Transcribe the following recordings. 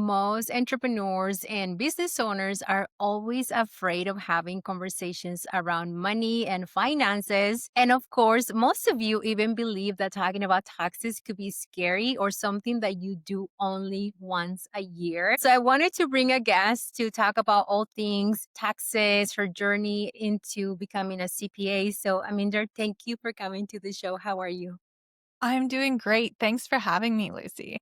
most entrepreneurs and business owners are always afraid of having conversations around money and finances. And of course, most of you even believe that talking about taxes could be scary or something that you do only once a year. So I wanted to bring a guest to talk about all things taxes, her journey into becoming a CPA. So, Aminder, thank you for coming to the show. How are you? I'm doing great. Thanks for having me, Lucy.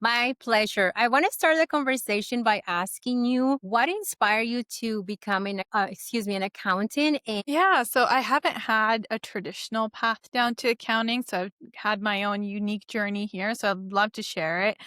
My pleasure. I want to start the conversation by asking you what inspired you to becoming, an accountant. And Yeah, so I haven't had a traditional path down to accounting, so I've had my own unique journey here, so I'd love to share it.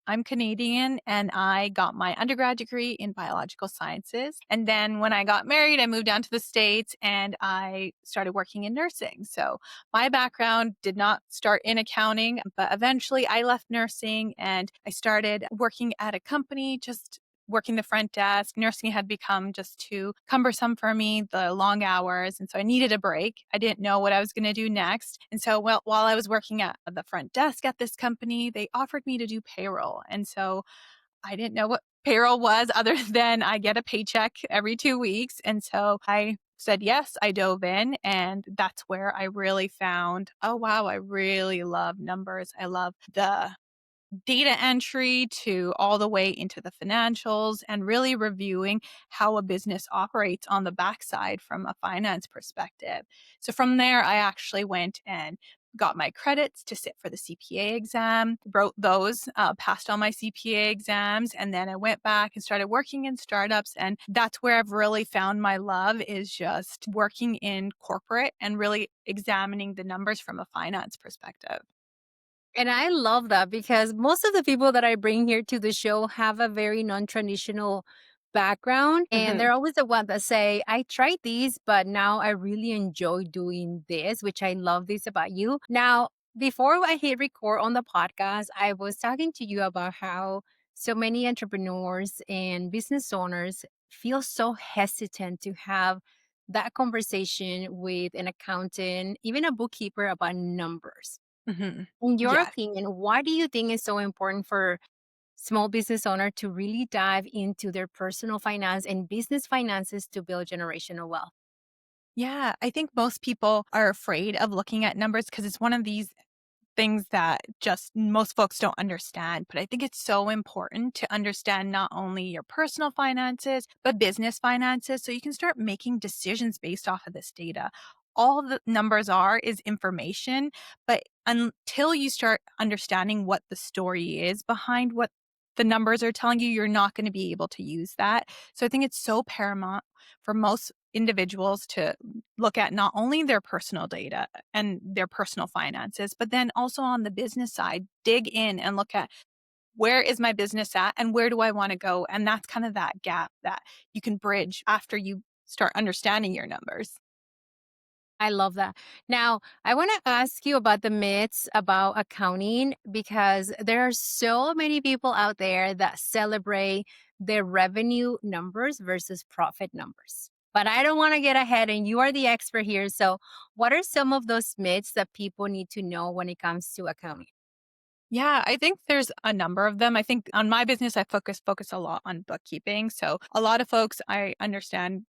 I'm Canadian and I got my undergrad degree in biological sciences. And then when I got married, I moved down to the States and I started working in nursing. So my background did not start in accounting, but eventually I left nursing and I started working at a company, just working the front desk. Nursing had become just too cumbersome for me, the long hours. And so I needed a break. I didn't know what I was going to do next. And so while I was working at the front desk at this company, they offered me to do payroll. And so I didn't know what payroll was other than I get a paycheck every 2 weeks. And so I said yes, I dove in. And that's where I really found, oh, wow, I really love numbers. I love the data entry to all the way into the financials and really reviewing how a business operates on the backside from a finance perspective. So from there, I actually went and got my credits to sit for the CPA exam, wrote those, passed all my CPA exams, and then I went back and started working in startups. And that's where I've really found my love is just working in corporate and really examining the numbers from a finance perspective. I love that because most of the people that I bring here to the show have a very non traditional background. And Mhm. they're always the one that say, I tried these, but now I really enjoy doing this, which I love this about you. Now, before I hit record on the podcast, I was talking to you about how so many entrepreneurs and business owners feel so hesitant to have that conversation with an accountant, even a bookkeeper about numbers. Mhm. In your Yeah. opinion, why do you think it's so important for small business owner to really dive into their personal finance and business finances to build generational wealth? Yeah, I think most people are afraid of looking at numbers because it's one of these things that just most folks don't understand. But I think it's so important to understand not only your personal finances, but business finances so you can start making decisions based off of this data. All the numbers are is information, but until you start understanding what the story is behind what the numbers are telling you, you're not going to be able to use that. So I think it's so paramount for most individuals to look at not only their personal data and their personal finances, but then also on the business side, dig in and look at where is my business at and where do I want to go? And that's kind of that gap that you can bridge after you start understanding your numbers. I love that. Now, I want to ask you about the myths about accounting because there are so many people out there that celebrate their revenue numbers versus profit numbers. But I don't want to get ahead, and you are the expert here. So, what are some of those myths that people need to know when it comes to accounting? Yeah, I think there's a number of them. I think on my business, I focus a lot on bookkeeping. So a lot of folks I understand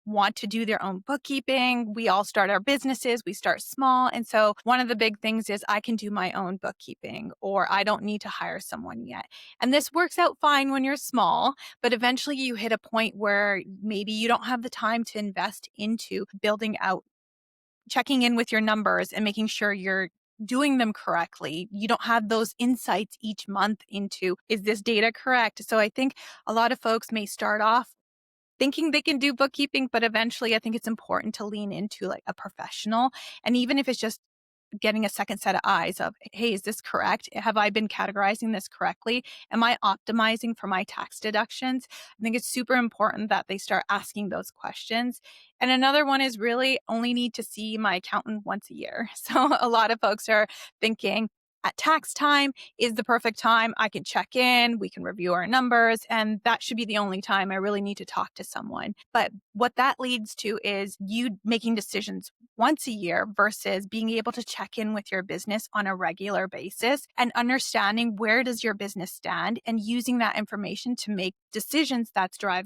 want to do their own bookkeeping. We all start our businesses, we start small. And so one of the big things is I can do my own bookkeeping or I don't need to hire someone yet. And this works out fine when you're small, but eventually you hit a point where maybe you don't have the time to invest into building out, checking in with your numbers and making sure you're doing them correctly. You don't have those insights each month into is this data correct? So I think a lot of folks may start off thinking they can do bookkeeping, but eventually I think it's important to lean into like a professional. And even if it's just getting a second set of eyes of, hey, is this correct? Have I been categorizing this correctly? Am I optimizing for my tax deductions? I think it's super important that they start asking those questions. And another one is really only need to see my accountant once a year. So a lot of folks are thinking, at tax time is the perfect time. I can check in, we can review our numbers, and that should be the only time I really need to talk to someone. But what that leads to is you making decisions once a year versus being able to check in with your business on a regular basis and understanding where does your business stand and using that information to make decisions that are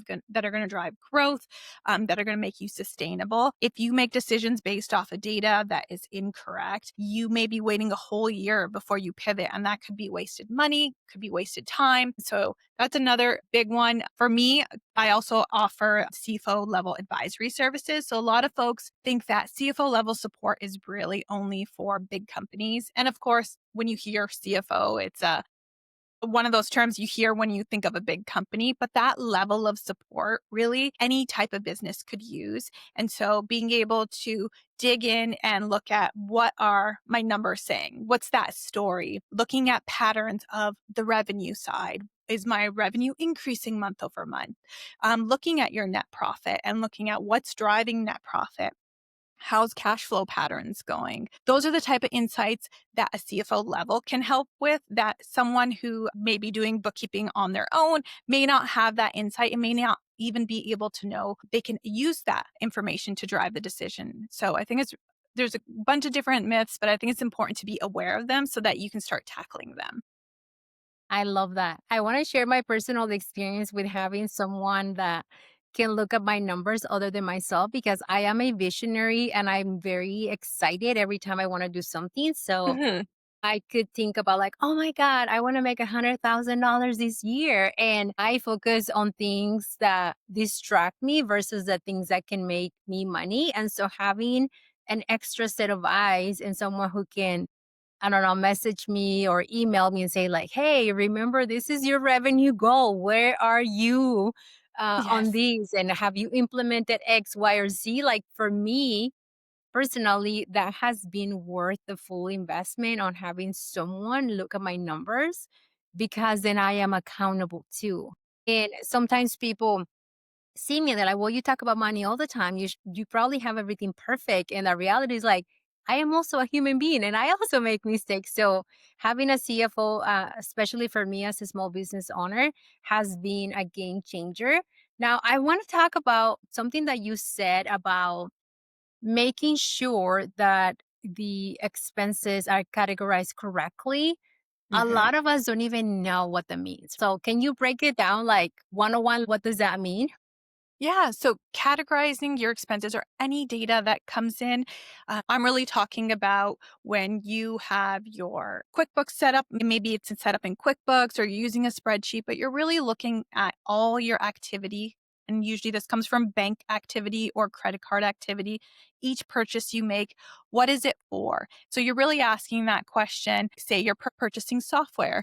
going to drive growth, that are going to make you sustainable. If you make decisions based off of data that is incorrect, you may be waiting a whole year before you pivot, and that could be wasted money, could be wasted time. So that's another big one. For me, I also offer CFO level advisory services. So a lot of folks think that CFO level support is really only for big companies. And of course, when you hear CFO, it's one of those terms you hear when you think of a big company, but that level of support really any type of business could use. And so being able to dig in and look at what are my numbers saying? What's that story? Looking at patterns of the revenue side. Is my revenue increasing month over month? Looking at your net profit and looking at what's driving net profit. How's cash flow patterns going? Those are the type of insights that a CFO level can help with that someone who may be doing bookkeeping on their own may not have that insight and may not even be able to know they can use that information to drive the decision. So I think there's a bunch of different myths, but I think it's important to be aware of them so that you can start tackling them. I love that. I want to share my personal experience with having someone that can look at my numbers other than myself because I am a visionary and I'm very excited every time I want to do something. So Mhm. I could think about like, oh my God, I want to make $100,000 this year. And I focus on things that distract me versus the things that can make me money. And so having an extra set of eyes and someone who can, I don't know, message me or email me and say like, hey, remember this is your revenue goal. Where are you on Yes. these? And have you implemented X, Y, or Z? Like for me, personally, that has been worth the full investment on having someone look at my numbers because then I am accountable too. And sometimes people see me and they're like, well, you talk about money all the time. You probably have everything perfect. And the reality is like, I am also a human being and I also make mistakes. So having a CFO, especially for me as a small business owner, has been a game changer. Now, I want to talk about something that you said about making sure that the expenses are categorized correctly. A Mhm. lot of us don't even know what that means. So, can you break it down like 101? What does that mean? Yeah. So categorizing your expenses or any data that comes in, I'm really talking about when you have your QuickBooks set up. Maybe it's set up in QuickBooks or you're using a spreadsheet, but you're really looking at all your activity. And usually this comes from bank activity or credit card activity. Each purchase you make, what is it for? So you're really asking that question. Say you're purchasing software.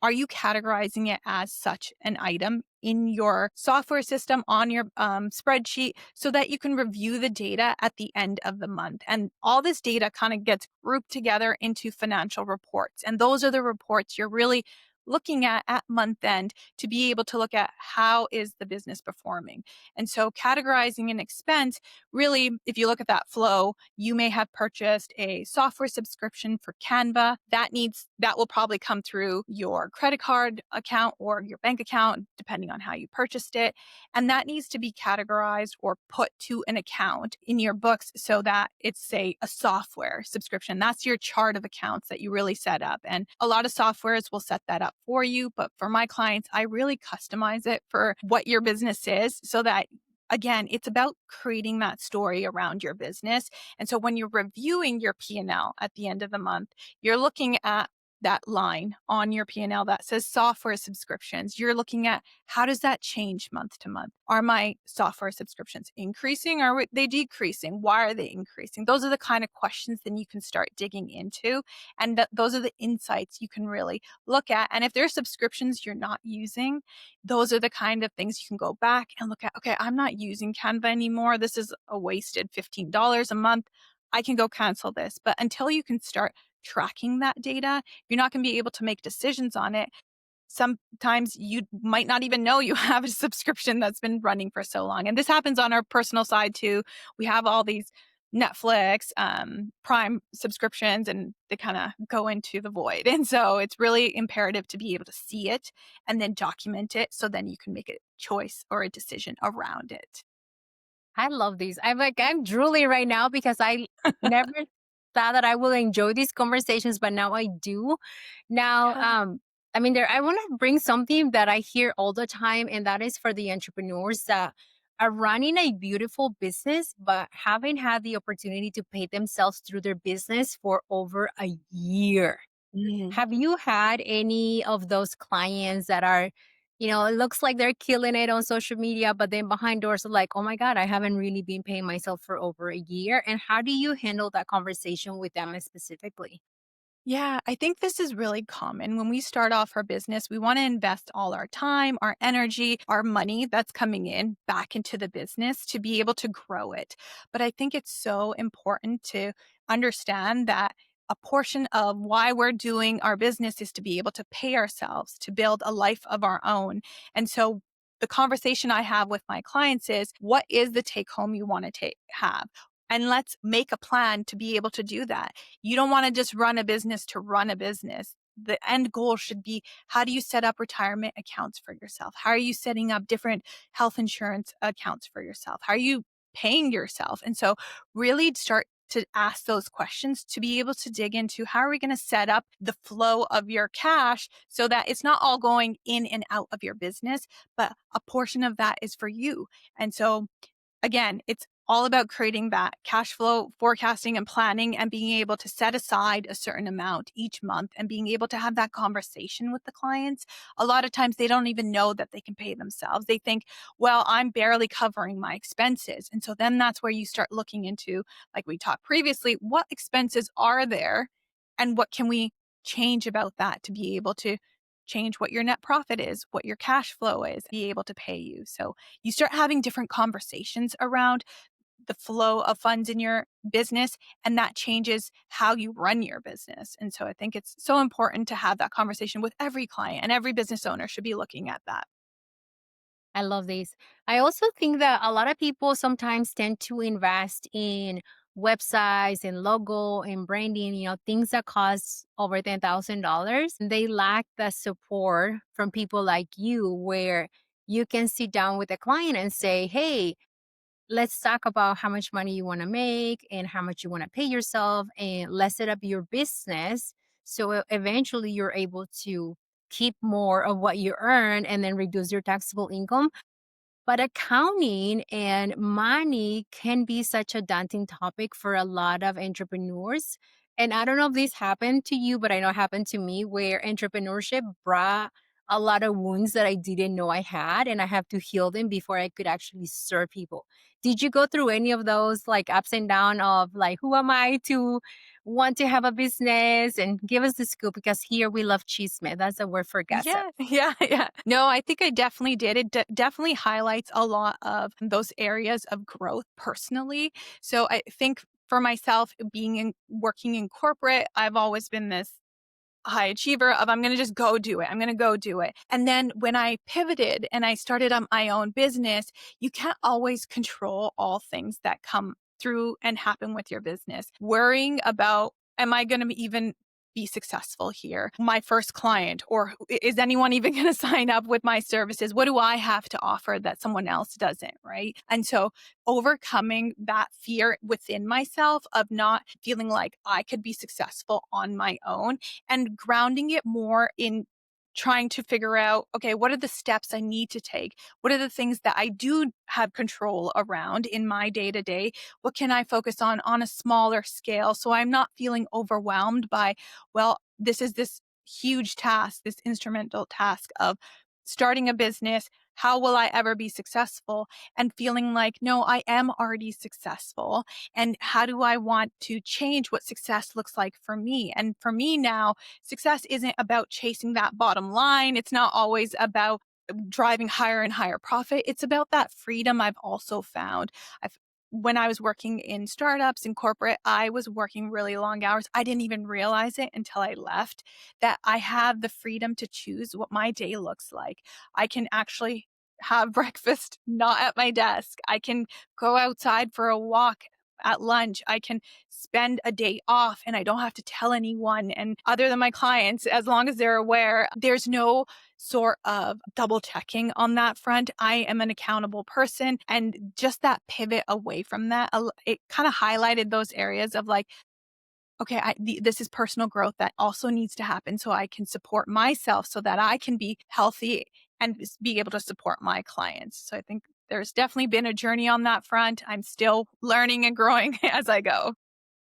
Are you categorizing it as such an item in your software system on your spreadsheet so that you can review the data at the end of the month? And all this data kind of gets grouped together into financial reports. And those are the reports you're really looking at month end to be able to look at how is the business performing. And so categorizing an expense, really, if you look at that flow, you may have purchased a software subscription for Canva. That will probably come through your credit card account or your bank account, depending on how you purchased it. And that needs to be categorized or put to an account in your books so that it's, say, a software subscription. That's your chart of accounts that you really set up. And a lot of softwares will set that up for you. But for my clients, I really customize it for what your business is so that again, it's about creating that story around your business. And so when you're reviewing your P&L at the end of the month, you're looking at that line on your P&L that says software subscriptions. You're looking at how does that change month to month? Are my software subscriptions increasing? Or are they decreasing? Why are they increasing? Those are the kind of questions then you can start digging into. And those are the insights you can really look at. And if there are subscriptions you're not using, those are the kind of things you can go back and look at. Okay, I'm not using Canva anymore. This is a wasted $15 a month. I can go cancel this. But until you can start tracking that data, you're not going to be able to make decisions on it. Sometimes you might not even know you have a subscription that's been running for so long. And this happens on our personal side too. We have all these Netflix, Prime subscriptions, and they kind of go into the void. And so it's really imperative to be able to see it and then document it so then you can make a choice or a decision around it. I love these. I'm drooling right now because I never thought that I will enjoy these conversations, but now I do. Now, I mean, I want to bring something that I hear all the time, and that is for the entrepreneurs that are running a beautiful business, but haven't had the opportunity to pay themselves through their business for over a year. Mhm. Have you had any of those clients that are, it looks like they're killing it on social media, but then behind doors are like, oh my God, I haven't really been paying myself for over a year? And how do you handle that conversation with them specifically? Yeah, I think this is really common. When we start off our business, we want to invest all our time, our energy, our money that's coming in back into the business to be able to grow it. But I think it's so important to understand that a portion of why we're doing our business is to be able to pay ourselves, to build a life of our own. And so the conversation I have with my clients is what is the take home you want to have? And let's make a plan to be able to do that. You don't want to just run a business to run a business. The end goal should be how do you set up retirement accounts for yourself? How are you setting up different health insurance accounts for yourself? How are you paying yourself? And so, really start to ask those questions to be able to dig into how are we going to set up the flow of your cash so that it's not all going in and out of your business, but a portion of that is for you. And so, again, it's all about creating that cash flow forecasting and planning and being able to set aside a certain amount each month and being able to have that conversation with the clients. A lot of times they don't even know that they can pay themselves. They think, well, I'm barely covering my expenses. And so then that's where you start looking into, like we talked previously, what expenses are there and what can we change about that to be able to change what your net profit is, what your cash flow is, be able to pay you. So you start having different conversations around the flow of funds in your business, and that changes how you run your business. And so I think it's so important to have that conversation with every client, and every business owner should be looking at that. I love these. I also think that a lot of people sometimes tend to invest in websites and logo and branding, things that cost over $10,000. They lack the support from people like you, where you can sit down with a client and say, hey, let's talk about how much money you want to make and how much you want to pay yourself, and let's set up your business so eventually you're able to keep more of what you earn and then reduce your taxable income. But accounting and money can be such a daunting topic for a lot of entrepreneurs. And I don't know if this happened to you, but I know it happened to me, where entrepreneurship brought a lot of wounds that I didn't know I had, and I have to heal them before I could actually serve people. Did you go through any of those like ups and downs of like, who am I to want to have a business? And give us the scoop, because here we love chisme. That's the word for gossip. Yeah, yeah. No, I think I definitely did. It definitely highlights a lot of those areas of growth personally. So I think for myself, being in working in corporate, I've always been this high achiever of I'm going to just go do it. I'm going to go do it. And then when I pivoted and I started on my own business, you can't always control all things that come through and happen with your business. Worrying about, am I going to even be successful here? My first client, or is anyone even going to sign up with my services? What do I have to offer that someone else doesn't? Right. And so overcoming that fear within myself of not feeling like I could be successful on my own and grounding it more in trying to figure out, okay, what are the steps I need to take? What are the things that I do have control around in my day to day? What can I focus on a smaller scale so I'm not feeling overwhelmed by, well, this is this huge task, this instrumental task of starting a business. How will I ever be successful? And feeling like, no, I am already successful. And how do I want to change what success looks like for me? And for me now, success isn't about chasing that bottom line. It's not always about driving higher and higher profit. It's about that freedom I've also found. I've when I was working in startups in corporate, I was working really long hours. I didn't even realize it until I left that I have the freedom to choose what my day looks like. I can actually have breakfast not at my desk. I can go outside for a walk at lunch. I can spend a day off and I don't have to tell anyone. And other than my clients, as long as they're aware, there's no sort of double checking on that front. I am an accountable person. And just that pivot away from that, it kind of highlighted those areas of like, okay, this is personal growth that also needs to happen so I can support myself so that I can be healthy and be able to support my clients. So I think there's definitely been a journey on that front. I'm still learning and growing as I go.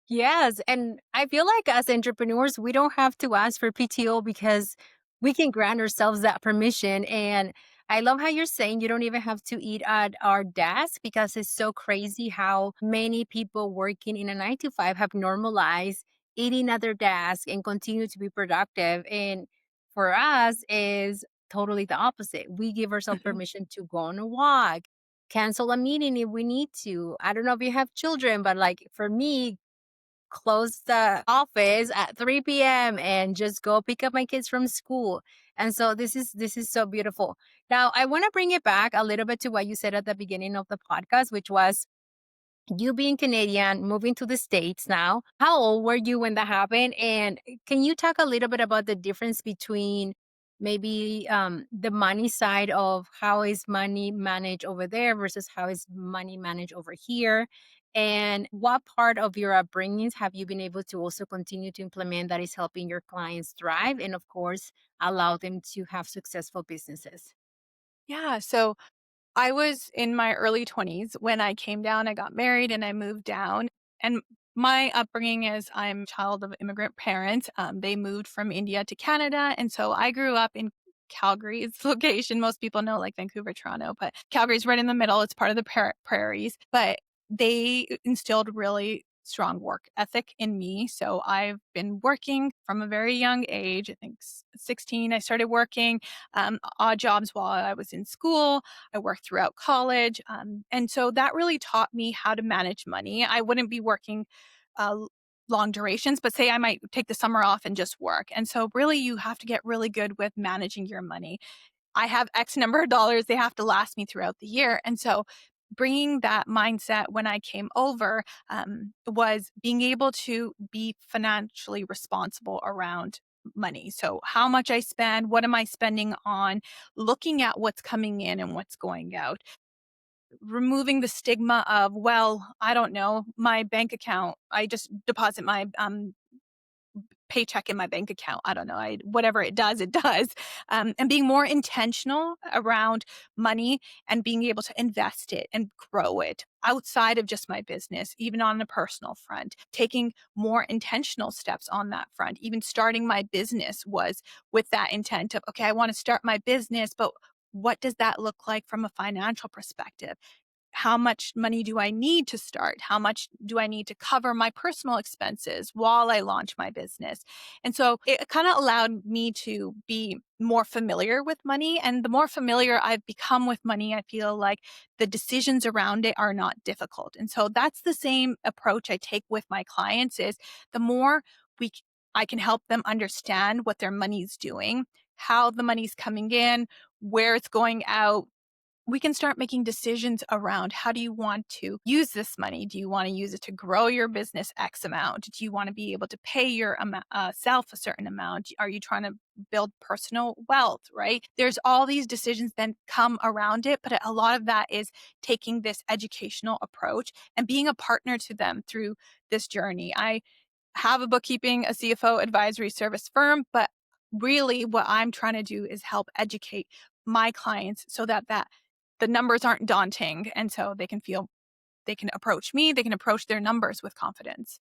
Yes. And I feel like as entrepreneurs, we don't have to ask for PTO because we can grant ourselves that permission. And I love how you're saying you don't even have to eat at our desk because it's so crazy how many people working in a 9 to 5 have normalized eating at their desk and continue to be productive. And for us is totally the opposite. We give ourselves permission to go on a walk, cancel a meeting if we need to. I don't know if you have children, but like for me, close the office at 3 p.m. and just go pick up my kids from school. And so this is so beautiful. Now, I want to bring it back a little bit to what you said at the beginning of the podcast, which was you being Canadian, moving to the States now. How old were you when that happened? And can you talk a little bit about the difference between maybe the money side of how is money managed over there versus how is money managed over here? And what part of your upbringings have you been able to also continue to implement that is helping your clients thrive and, of course, allow them to have successful businesses? Yeah. So I was in my early 20s when I came down. I got married and I moved down. And my upbringing is I'm a child of immigrant parents. They moved from India to Canada. And so I grew up in Calgary's location. Most people know like Vancouver, Toronto, but Calgary's right in the middle. It's part of the prairies. But they instilled really strong work ethic in me. So I've been working from a very young age. I think 16, I started working odd jobs while I was in school. I worked throughout college. And so that really taught me how to manage money. I wouldn't be working uh, long durations, but say I might take the summer off and just work. And so, really, you have to get really good with managing your money. I have X number of dollars, they have to last me throughout the year. And so, bringing that mindset when I came over was being able to be financially responsible around money. So, how much I spend, what am I spending on, looking at what's coming in and what's going out, removing the stigma of, well, I don't know, my bank account, I just deposit my paycheck in my bank account. I don't know. Whatever it does, it does. And being more intentional around money and being able to invest it and grow it outside of just my business, even on a personal front, taking more intentional steps on that front. Even starting my business was with that intent of, okay, I want to start my business, but what does that look like from a financial perspective? How much money do I need to start? How much do I need to cover my personal expenses while I launch my business? And so it kind of allowed me to be more familiar with money. And the more familiar I've become with money, I feel like the decisions around it are not difficult. And so that's the same approach I take with my clients is the more we I can help them understand what their money's doing, how the money's coming in, where it's going out, we can start making decisions around how do you want to use this money? Do you want to use it to grow your business X amount? Do you want to be able to pay your self a certain amount? Are you trying to build personal wealth, right? There's all these decisions then come around it, but a lot of that is taking this educational approach and being a partner to them through this journey. I have a bookkeeping, a CFO advisory service firm, but really what I'm trying to do is help educate my clients so that the numbers aren't daunting. And so they can feel they can approach me, they can approach their numbers with confidence.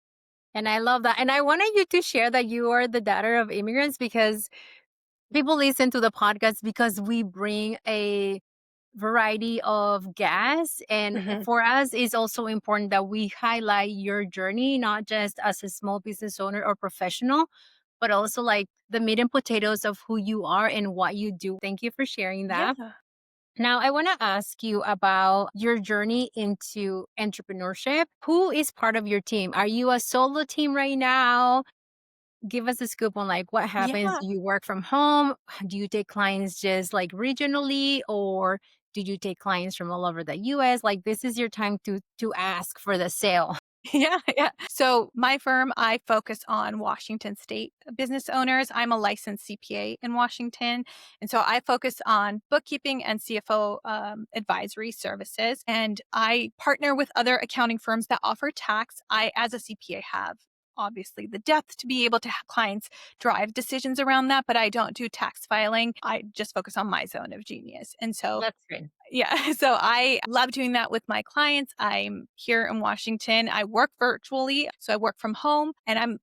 And I love that. And I wanted you to share that you are the daughter of immigrants because people listen to the podcast because we bring a variety of guests. And Mhm. for us, it's also important that we highlight your journey, not just as a small business owner or professional, but also like the meat and potatoes of who you are and what you do. Thank you for sharing that. Yeah. Now, I want to ask you about your journey into entrepreneurship. Who is part of your team? Are you a solo team right now? Give us a scoop on like what happens. Yeah. Do you work from home? Do you take clients just like regionally or do you take clients from all over the US? Like this is your time to ask for the sale. Yeah, yeah. So my firm, I focus on Washington state business owners. I'm a licensed CPA in Washington. And so I focus on bookkeeping and CFO advisory services. And I partner with other accounting firms that offer tax. I, as a CPA, have obviously the depth to be able to have clients drive decisions around that, but I don't do tax filing. I just focus on my zone of genius. And so That's great. yeah. So I love doing that with my clients. I'm here in Washington. I work virtually. So I work from home and I'm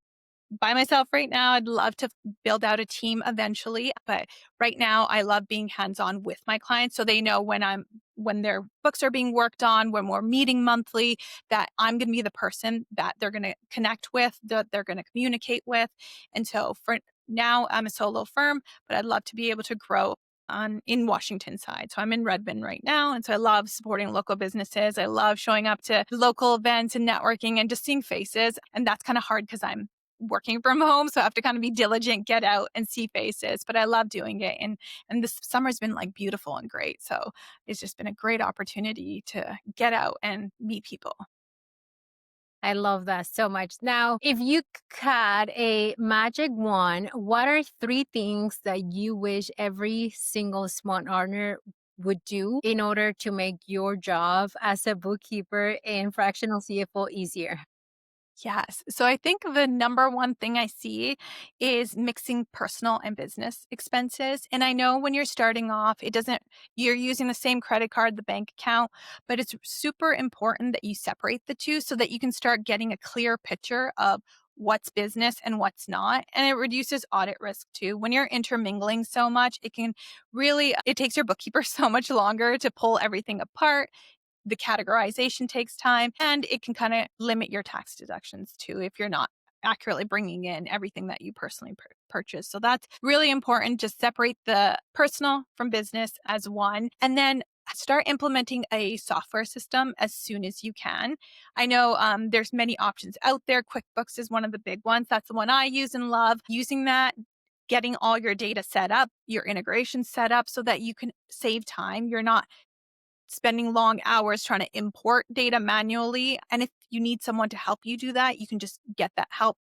by myself right now. I'd love to build out a team eventually, but right now I love being hands-on with my clients so they know when their books are being worked on, when we're meeting monthly, that I'm going to be the person that they're going to connect with, that they're going to communicate with. And so for now I'm a solo firm, but I'd love to be able to grow on in Washington side. So I'm in Redmond right now. And so I love supporting local businesses. I love showing up to local events and networking and just seeing faces. And that's kind of hard because I'm working from home. So I have to kind of be diligent, get out and see faces. But I love doing it. And this summer's been like beautiful and great. So it's just been a great opportunity to get out and meet people. I love that so much. Now, if you had a magic wand, what are three things that you wish every single small owner would do in order to make your job as a bookkeeper and fractional CFO easier? Yes. So I think the number one thing I see is mixing personal and business expenses. And I know when you're starting off, you're using the same credit card, the bank account, but it's super important that you separate the two so that you can start getting a clear picture of what's business and what's not. And it reduces audit risk too. When you're intermingling so much, it takes your bookkeeper so much longer to pull everything apart. The categorization takes time and it can kind of limit your tax deductions too if you're not accurately bringing in everything that you personally purchase. So that's really important. Just separate the personal from business as one and then start implementing a software system as soon as you can. I know there's many options out there. QuickBooks is one of the big ones. That's the one I use and love. Using that, getting all your data set up, your integration set up so that you can save time. You're not spending long hours trying to import data manually. And if you need someone to help you do that, you can just get that help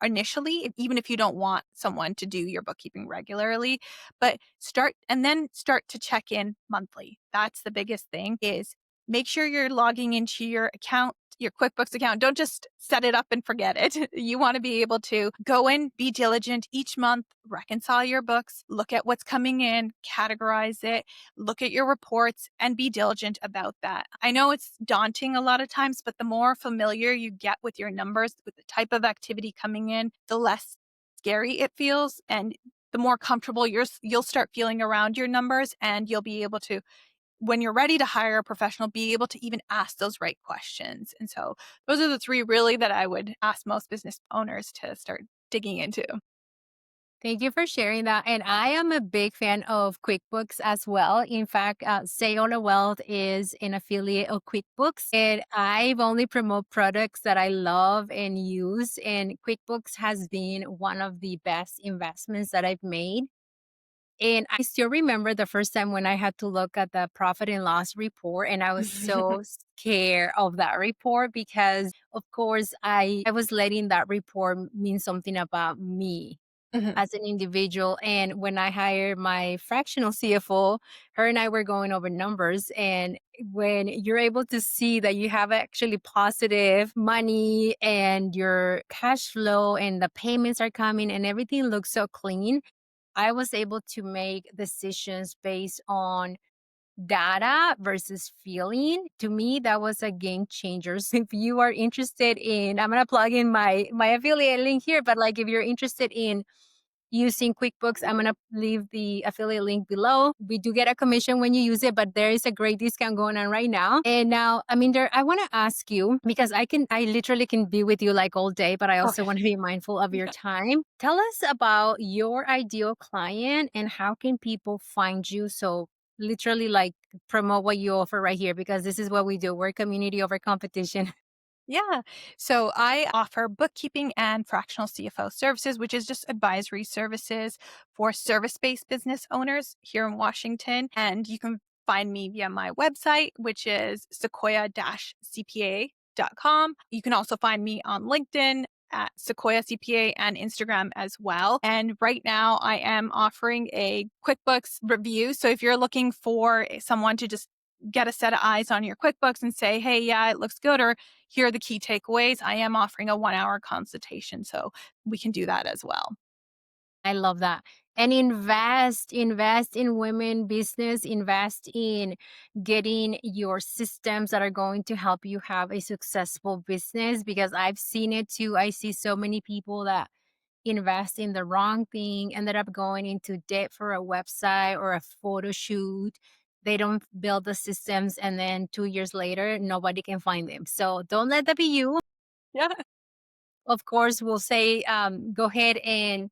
initially, even if you don't want someone to do your bookkeeping regularly. But start to check in monthly. That's the biggest thing is make sure you're logging into your account, your QuickBooks account. Don't just set it up and forget it. You want to be able to go in, be diligent each month, reconcile your books, look at what's coming in, categorize it, look at your reports, and be diligent about that. I know it's daunting a lot of times, but the more familiar you get with your numbers, with the type of activity coming in, the less scary it feels. And the more comfortable you'll start feeling around your numbers, and you'll be able to, when you're ready to hire a professional, be able to even ask those right questions. And so those are the three really that I would ask most business owners to start digging into. Thank you for sharing that. And I am a big fan of QuickBooks as well. In fact, Say All the Wealth is an affiliate of QuickBooks, and I've only promote products that I love and use. And QuickBooks has been one of the best investments that I've made. And I still remember the first time when I had to look at the profit and loss report, and I was so scared of that report because, of course, I was letting that report mean something about me Mhm. as an individual. And when I hired my fractional CFO, her and I were going over numbers. And when you're able to see that you have actually positive money and your cash flow and the payments are coming and everything looks so clean, I was able to make decisions based on data versus feeling. To me, that was a game changer. So if you are interested in, I'm gonna plug in my affiliate link here, but like if you're interested in using QuickBooks, I'm going to leave the affiliate link below. We do get a commission when you use it, but there is a great discount going on right now. And now, Aminder, I want to ask you because I literally can be with you like all day, but I also Okay. want to be mindful of your Yeah. time. Tell us about your ideal client and how can people find you? So literally like promote what you offer right here because this is what we do. We're community over competition. Yeah. So I offer bookkeeping and fractional CFO services, which is just advisory services for service based business owners here in Washington. And you can find me via my website, which is sequoia-cpa.com. sequoiacpa.com. You can also find me on LinkedIn at Sequoia CPA and Instagram as well. And right now I am offering a QuickBooks review. So if you're looking for someone to just get a set of eyes on your QuickBooks and say, hey, yeah, it looks good, or here are the key takeaways, I am offering a 1 hour consultation. So we can do that as well. I love that. And invest in women business, invest in getting your systems that are going to help you have a successful business, because I've seen it too. I see so many people that invest in the wrong thing, ended up going into debt for a website or a photo shoot. They don't build the systems, and then 2 years later, nobody can find them. So don't let that be you. Yeah. Of course, we'll say go ahead and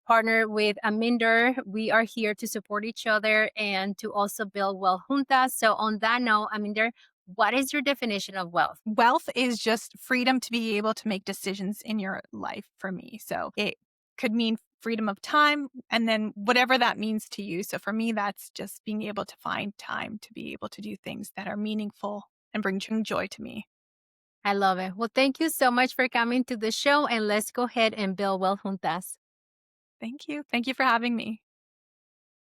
partner with Aminder. We are here to support each other and to also build wealth juntas. So, on that note, Aminder, what is your definition of wealth? Wealth is just freedom to be able to make decisions in your life for me. So it could mean freedom of time and then whatever that means to you. So for me, that's just being able to find time to be able to do things that are meaningful and bring joy to me. I love it. Well, thank you so much for coming to the show, and let's go ahead and build wealth juntas. Thank you. Thank you for having me.